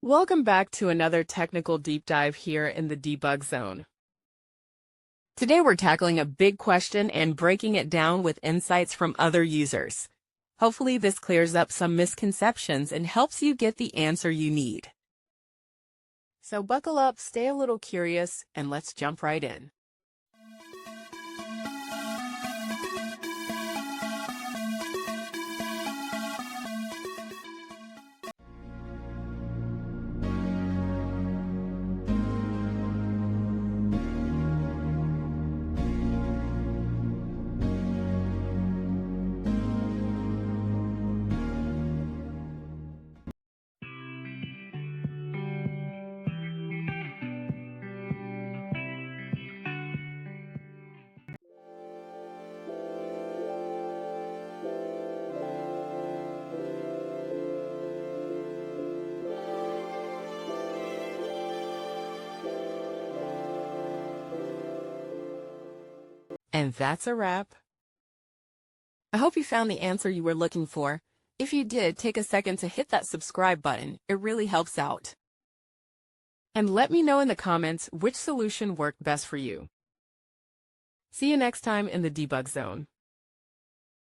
Welcome back to another technical deep dive here in the debug zone. Today we're tackling a big question and breaking it down with insights from other users. Hopefully this clears up some misconceptions and helps you get the answer you need. So buckle up, stay a little curious, and let's jump right in. And that's a wrap. I hope you found the answer you were looking for. If you did, take a second to hit that subscribe button. It really helps out. And let me know in the comments which solution worked best for you. See you next time in the debug zone.